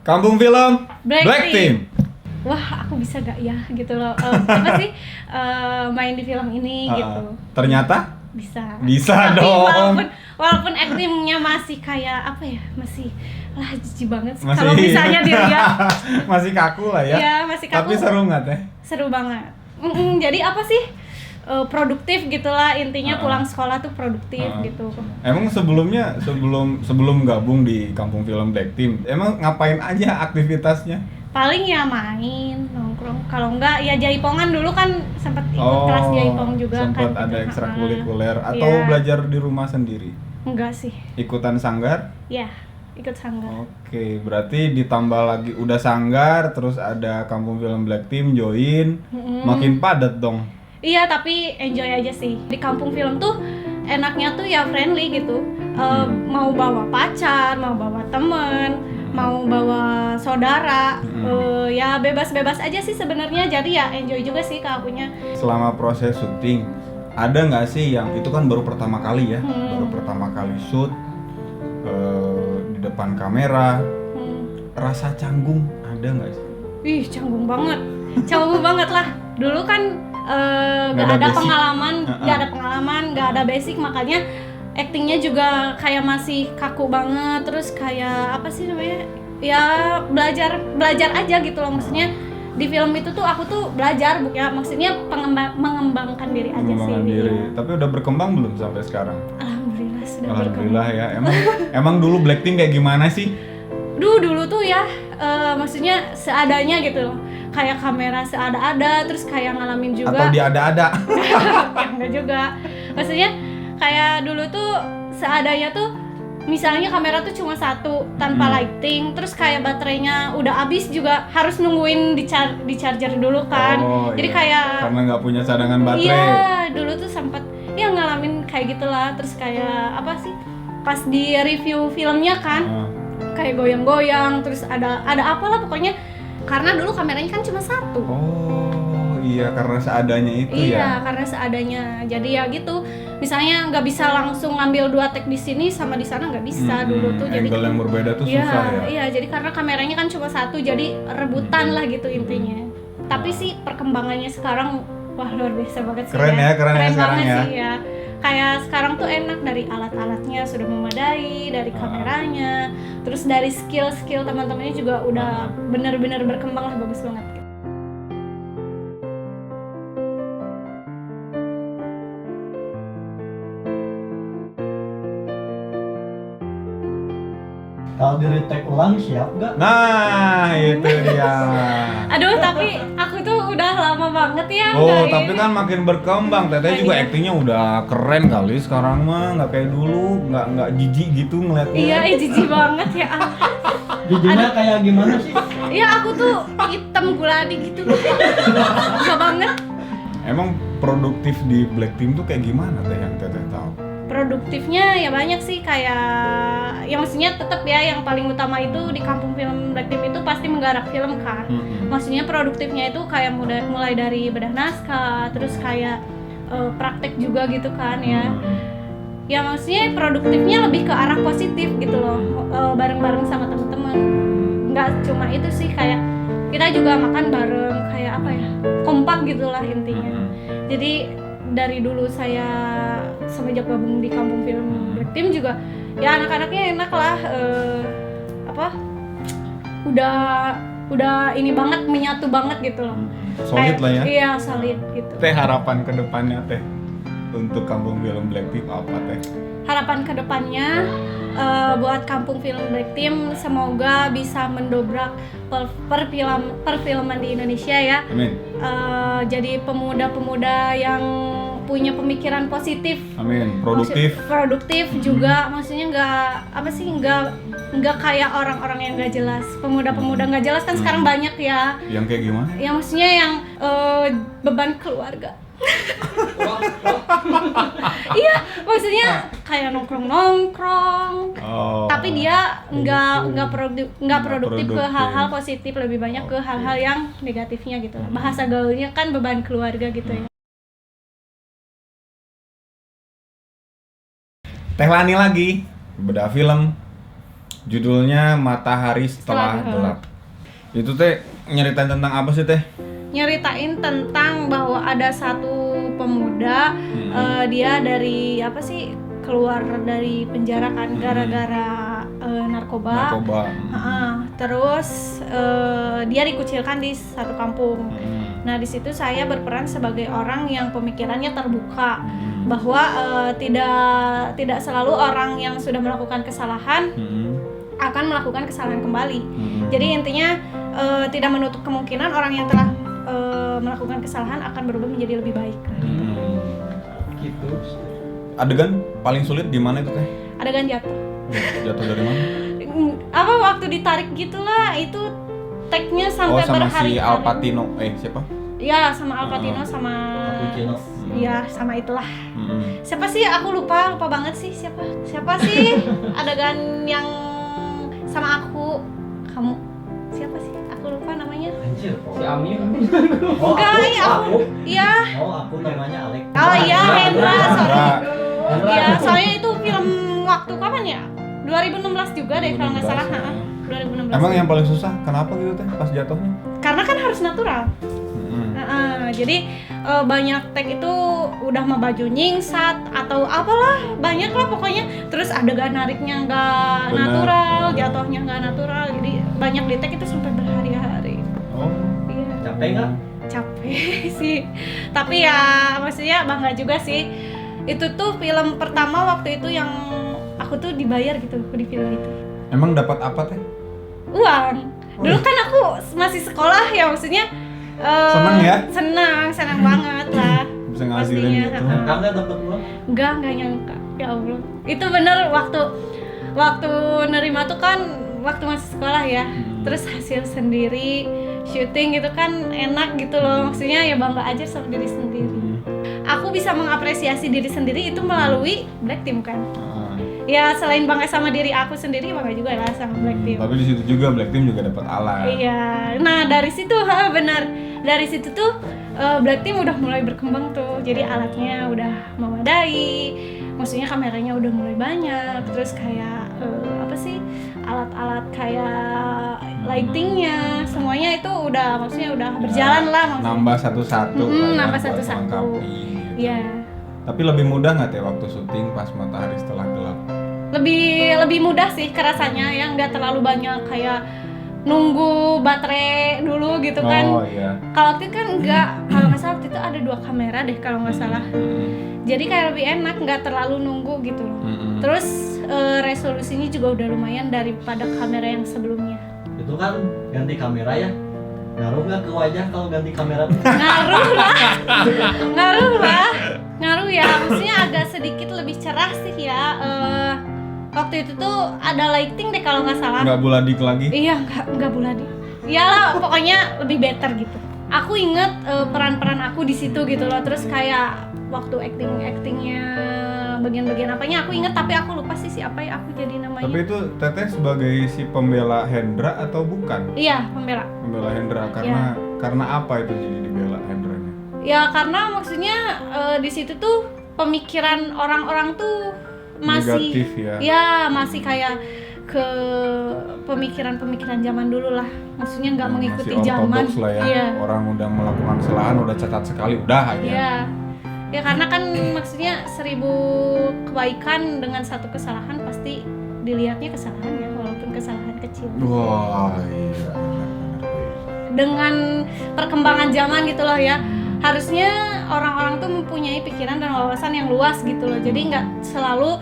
Kampung Film Black Team. Wah, aku bisa gak ya gitu loh. Apa sih main di film ini gitu. Ternyata Bisa tapi dong. Walaupun actingnya masih kayak apa ya? Masih jijik banget sih. Kalau misalnya dilihat masih kaku lah ya. Iya, masih kaku. Tapi seru nggak teh? Seru banget. Jadi apa sih? Produktif gitulah intinya, pulang sekolah tuh produktif gitu. Emang sebelum gabung di Kampung Film Black Team, emang ngapain aja aktivitasnya? Paling ya main, nongkrong. Kalau enggak ya jaipongan, dulu kan sempat ikut kelas jaipong juga kan. Sempat ada gitu. ekstrakurikuler atau belajar di rumah sendiri? Enggak sih. Ikutan sanggar? Ya, ikut sanggar. Oke, berarti ditambah lagi udah sanggar, terus ada Kampung Film Black Team join, makin padat dong. Iya, tapi enjoy aja sih. Di kampung film tuh enaknya tuh ya friendly gitu. Mau bawa pacar, mau bawa temen, mau bawa saudara, ya bebas-bebas aja sih sebenarnya. Jadi ya enjoy juga sih ke akunya. Selama proses syuting, ada nggak sih yang itu kan baru pertama kali ya, baru pertama kali shoot di depan kamera, rasa canggung ada nggak sih? Ih, canggung banget lah. Dulu kan nggak ada pengalaman, nggak ada basic, makanya actingnya juga kayak masih kaku banget. Terus kayak apa sih namanya? Ya belajar aja gitu loh. Maksudnya di film itu tuh aku tuh belajar, ya maksudnya mengembangkan diri aja sih. Ya. Tapi udah berkembang belum sampai sekarang? Alhamdulillah sudah Alhamdulillah berkembang. Ya. Emang dulu Black Team kayak gimana sih? Dulu tuh ya maksudnya seadanya gitu loh. Kayak kamera seada-ada, terus kayak ngalamin juga. Atau diada-ada? Ya enggak juga. Maksudnya kayak dulu tuh seadanya tuh, misalnya kamera tuh cuma satu tanpa lighting, terus kayak baterainya udah habis juga harus nungguin di charger dulu kan. Jadi kayak karena nggak punya cadangan baterai. Iya, dulu tuh sempat ya ngalamin kayak gitulah. Terus kayak apa sih? Pas di review filmnya kan, kayak goyang-goyang, terus ada apalah pokoknya. Karena dulu kameranya kan cuma satu. Oh iya, karena seadanya itu ya? Iya, karena seadanya. Jadi ya gitu, misalnya nggak bisa langsung ngambil 2 take di sini sama di sana, nggak bisa dulu tuh. Jadi angle yang berbeda tuh susah ya? Iya, jadi karena kameranya kan cuma satu, jadi rebutan lah gitu intinya. Tapi sih perkembangannya sekarang, wah luar biasa banget sih. Keren ya sekarang banget ya? Sih ya. Kayak sekarang tuh enak, dari alat-alatnya sudah memadai, dari kameranya, terus dari skill teman-temannya juga udah benar-benar berkembang lah, bagus banget. Kalau di retake ulang siap gak? Nah, itu dia. Aduh, tapi aku tuh udah lama banget ya. Tapi kan makin berkembang. Teteh juga aktingnya udah keren kali sekarang mah, nggak kayak dulu, nggak jijik gitu ngeliatnya. Iya, jijik banget ya. Jijiknya kayak gimana sih? Iya, aku tuh hitam guladi gitu. Susah banget. Emang produktif di Black Team tuh kayak gimana teh yang teteh tahu? Produktifnya ya banyak sih, kayak ya maksudnya tetap ya yang paling utama itu di Kampung Film Black Team itu pasti menggarap film kan. Maksudnya produktifnya itu kayak mulai dari bedah naskah, terus kayak praktek juga gitu kan ya. Ya maksudnya produktifnya lebih ke arah positif gitu loh, bareng-bareng sama teman-teman. Nggak cuma itu sih, kayak kita juga makan bareng, kayak apa ya, kompak gitulah intinya. Jadi dari dulu saya semenjak gabung di Kampung Film Black Team juga ya anak-anaknya enak lah, udah ini banget, menyatu banget gitu loh. Solid lah ya. Iya, solid gitu. Teh harapan kedepannya teh untuk Kampung Film Black Team apa teh? Harapan kedepannya buat Kampung Film Black Team semoga bisa mendobrak perfilman di Indonesia ya. Amin. Jadi pemuda-pemuda yang punya pemikiran positif. Amin. Produktif juga, maksudnya nggak kayak orang-orang yang nggak jelas. Pemuda-pemuda nggak jelas kan sekarang banyak ya. Yang kayak gimana? Ya maksudnya yang beban keluarga. Iya, maksudnya kayak nongkrong, tapi dia nggak produktif ke hal-hal positif, lebih banyak ke hal-hal yang negatifnya gitu. Bahasa gaulnya kan beban keluarga gitu ya. Teh Lani lagi, bedah film. Judulnya Matahari Setelah Gelap. Itu teh nyeritain tentang apa sih teh? Nyeritain tentang bahwa ada satu pemuda, dia dari apa sih, keluar dari penjara kan gara-gara narkoba. Terus dia dikucilkan di satu kampung. Nah di situ saya berperan sebagai orang yang pemikirannya terbuka, bahwa tidak selalu orang yang sudah melakukan kesalahan akan melakukan kesalahan kembali. Jadi intinya tidak menutup kemungkinan orang yang telah melakukan kesalahan akan berubah menjadi lebih baik. Gitu. Adegan paling sulit di mana itu teh? Adegan jatuh. Jatuh dari mana? Apa waktu ditarik gitulah, itu take-nya sampai sama berhari-hari. si Al Pacino, siapa? Ya sama Al Pacino sama Cappuccino. ya sama itulah. Siapa sih? Aku lupa banget sih siapa sih adegan yang sama aku, kamu siapa sih? Aku lupa namanya. Anjir. Si Amir. Oh, Enggak, aku. Iya. Oh, aku namanya Alek. Oh iya, Hendra, sorry. Hendra. Ya, soalnya itu film waktu kapan ya? 2016 juga deh kalau nggak salah. 2016. Emang yang paling susah kenapa gitu teh pas jatuhnya? Karena kan harus natural. Jadi banyak take itu udah mah baju nyingsat atau apalah, banyak lah pokoknya. Terus adegan nariknya nggak natural, jatuhnya nggak natural. Jadi banyak di take itu sampai berhari-hari. Oh. Iya. Capek nggak? Capek sih. Tapi ya maksudnya bangga juga sih. Itu tuh film pertama waktu itu yang aku tuh dibayar gitu di film itu. Emang dapat apa teh? Uang. Dulu kan aku masih sekolah ya, maksudnya senang ya? Senang banget lah. Bisa ngasilin pastinya. gitu. Nyangka nggak dapet uang? Enggak nyangka. Ya Allah. Itu bener waktu nerima tuh kan waktu masih sekolah ya. Terus hasil sendiri, syuting gitu kan enak gitu loh. Maksudnya ya bangga aja sama diri sendiri. Aku bisa mengapresiasi diri sendiri itu melalui Black Team kan. Ya selain bangga sama diri aku sendiri, bangga juga lah sama Black Team. Tapi di situ juga Black Team juga dapat alat. Iya. Nah dari situ benar. Dari situ tuh Black Team udah mulai berkembang tuh. Jadi alatnya udah memadai. Maksudnya kameranya udah mulai banyak. Terus kayak apa sih, alat-alat kayak lightingnya, semuanya itu udah maksudnya udah berjalan lah. Maksudnya. Nambah satu-satu. Nambah satu-satu. Iya. Tapi lebih mudah nggak teh waktu syuting pas Matahari Setelah Gelap? Lebih mudah sih kerasanya, yang nggak terlalu banyak kayak nunggu baterai dulu gitu kan. Oh iya. Kalau waktu itu kan enggak, kalau nggak salah waktu itu ada 2 kamera deh kalau nggak salah. Jadi kayak lebih enak, nggak terlalu nunggu gitu loh. Terus resolusinya juga udah lumayan daripada kamera yang sebelumnya. Itu kan ganti kamera ya? Ngaruh nggak ke wajah kalau ganti kamera? Ngaruh ya, maksudnya agak sedikit lebih cerah sih ya. Waktu itu tuh ada lighting deh kalau nggak salah. Nggak buladik lagi? Iya, nggak buladik. Iyalah, pokoknya lebih better gitu. Aku inget peran-peran aku di situ gitu loh. Terus kayak waktu actingnya bagian-bagian apanya aku inget, tapi aku lupa sih siapa ya aku jadi namanya. Tapi itu Teteh sebagai si pembela Hendra atau bukan? Iya, pembela Hendra karena apa itu jadi dibela Hendranya? Ya karena maksudnya di situ tuh pemikiran orang-orang tuh masih negatif ya. Ya masih kayak ke pemikiran zaman dulu lah. Maksudnya nggak mengikuti zaman. Masih ortodoks lah ya. Iya. Orang udah melakukan kesalahan udah catat sekali udah aja. Iya. Ya karena kan maksudnya 1000 kebaikan dengan 1 kesalahan pasti dilihatnya kesalahan ya, walaupun kesalahan kecil. Wah, iya. Dengan perkembangan zaman gitu loh ya. Harusnya orang-orang tuh mempunyai pikiran dan wawasan yang luas gitu loh. Jadi nggak selalu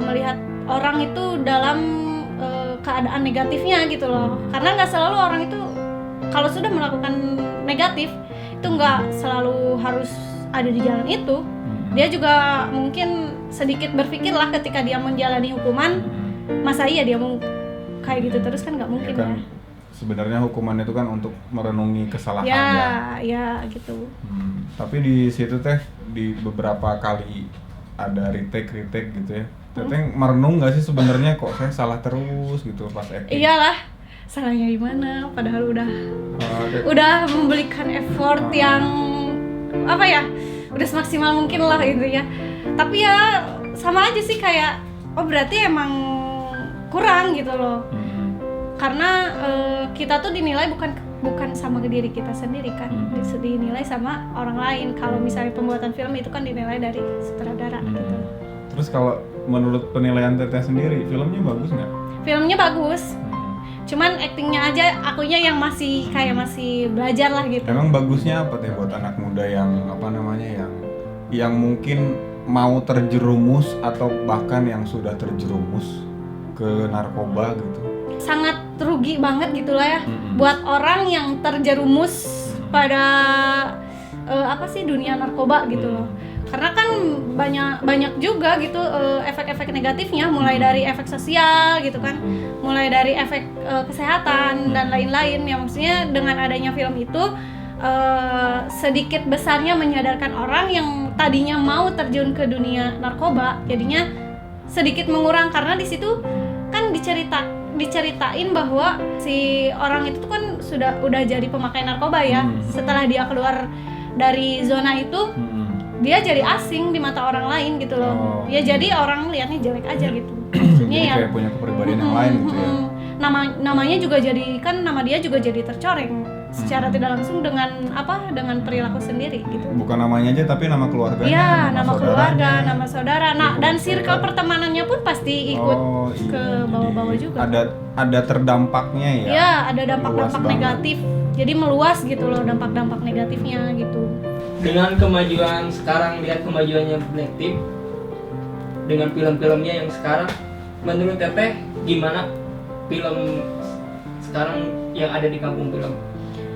melihat orang itu dalam keadaan negatifnya gitu loh. Karena nggak selalu orang itu kalau sudah melakukan negatif itu nggak selalu harus ada di jalan itu. Dia juga mungkin sedikit berpikir lah ketika dia menjalani hukuman, masa iya dia mau kayak gitu terus, kan nggak mungkin ya. Sebenarnya hukuman itu kan untuk merenungi kesalahannya. Ya gitu. Tapi di situ teh di beberapa kali ada retake gitu ya. Teteh merenung nggak sih sebenarnya kok saya salah terus gitu pas acting? Iyalah, salahnya di mana? Padahal udah memberikan effort yang apa ya? Udah semaksimal mungkin lah intinya. Tapi ya sama aja sih kayak berarti emang kurang gitu loh. Karena kita tuh dinilai bukan sama diri kita sendiri kan, dinilai sama orang lain. Kalau misalnya pembuatan film itu kan dinilai dari sutradara gitu. Terus kalau menurut penilaian Teteh sendiri, filmnya bagus nggak? Filmnya bagus. Cuman aktingnya aja akunya yang masih belajar lah gitu. Emang bagusnya apa Teh buat anak muda yang yang mungkin mau terjerumus atau bahkan yang sudah terjerumus ke narkoba gitu? Sangat rugi banget gitulah ya buat orang yang terjerumus pada dunia narkoba gitu loh. Karena kan banyak juga gitu efek-efek negatifnya, mulai dari efek sosial gitu kan, mulai dari efek kesehatan dan lain-lain. Ya maksudnya dengan adanya film itu sedikit besarnya menyadarkan orang yang tadinya mau terjun ke dunia narkoba, jadinya sedikit mengurang karena di situ kan diceritain bahwa si orang itu tuh kan udah jadi pemakai narkoba ya. Setelah dia keluar dari zona itu, dia jadi asing di mata orang lain gitu loh. Ya jadi orang lihatnya jelek aja gitu. Maksudnya ya kayak punya kepribadian yang lain gitu ya. Namanya juga jadi kan nama dia juga jadi tercoreng secara tidak langsung dengan perilaku sendiri gitu. Bukan namanya aja tapi nama keluarganya. Iya, nama keluarga, nama saudara. Nah, dan circle pertemanannya pun pasti ikut ke bawah-bawah juga. Ada terdampaknya ya. Iya, ada dampak-dampak negatif. Jadi meluas gitu loh dampak-dampak negatifnya gitu. Dengan kemajuan sekarang, lihat kemajuannya Black Team dengan film-filmnya yang sekarang, menurut Teteh gimana film sekarang yang ada di kampung film?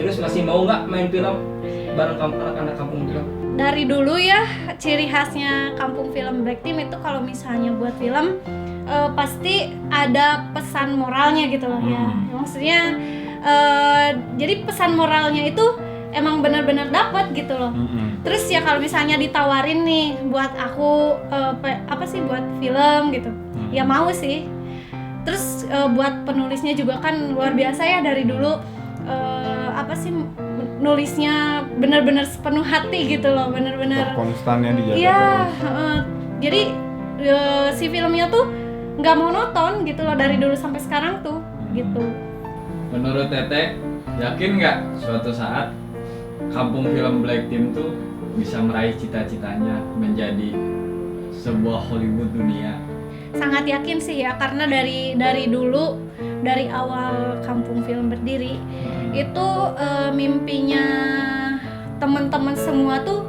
Terus masih mau nggak main film bareng anak-anak kampung film? Dari dulu ya ciri khasnya kampung film Black Team itu kalau misalnya buat film pasti ada pesan moralnya gitu loh ya. Maksudnya jadi pesan moralnya itu emang benar-benar dapat gitu loh. Terus ya kalau misalnya ditawarin nih buat aku buat film gitu, ya mau sih. Terus buat penulisnya juga kan luar biasa ya dari dulu nulisnya benar-benar sepenuh hati gitu loh, benar-benar konstannya dijaga. Iya, jadi si filmnya tuh nggak monoton gitu loh dari dulu sampai sekarang tuh gitu. Menurut Teteh, yakin nggak suatu saat kampung film Black Team tuh bisa meraih cita-citanya menjadi sebuah Hollywood dunia? Sangat yakin sih ya, karena dari dulu, dari awal kampung film berdiri itu mimpinya teman-teman semua tuh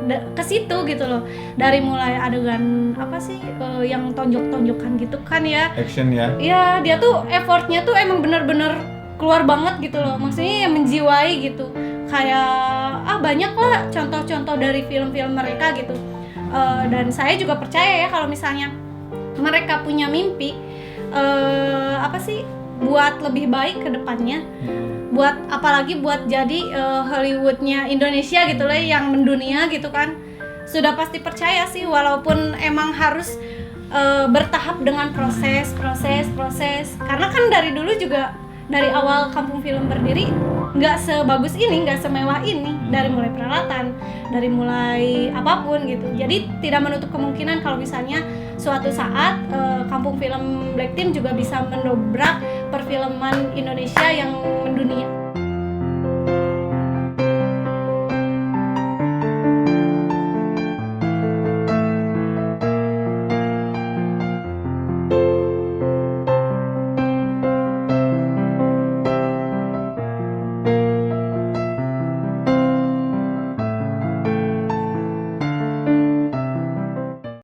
ke situ gitu loh. Dari mulai adegan yang tonjok-tonjokan gitu kan ya, action ya. Iya, dia tuh effortnya tuh emang bener-bener keluar banget gitu loh. Maksudnya yang menjiwai gitu. Kayak banyak lah contoh-contoh dari film-film mereka gitu. Dan saya juga percaya ya kalau misalnya mereka punya mimpi buat lebih baik ke depannya, buat apalagi buat jadi Hollywoodnya Indonesia gitu lah yang mendunia gitu kan, sudah pasti percaya sih walaupun emang harus bertahap dengan proses karena kan dari dulu juga dari awal kampung film berdiri nggak sebagus ini, nggak semewah ini, dari mulai peralatan, dari mulai apapun gitu. Jadi tidak menutup kemungkinan kalau misalnya suatu saat kampung film Black Team juga bisa mendobrak perfilman Indonesia yang mendunia.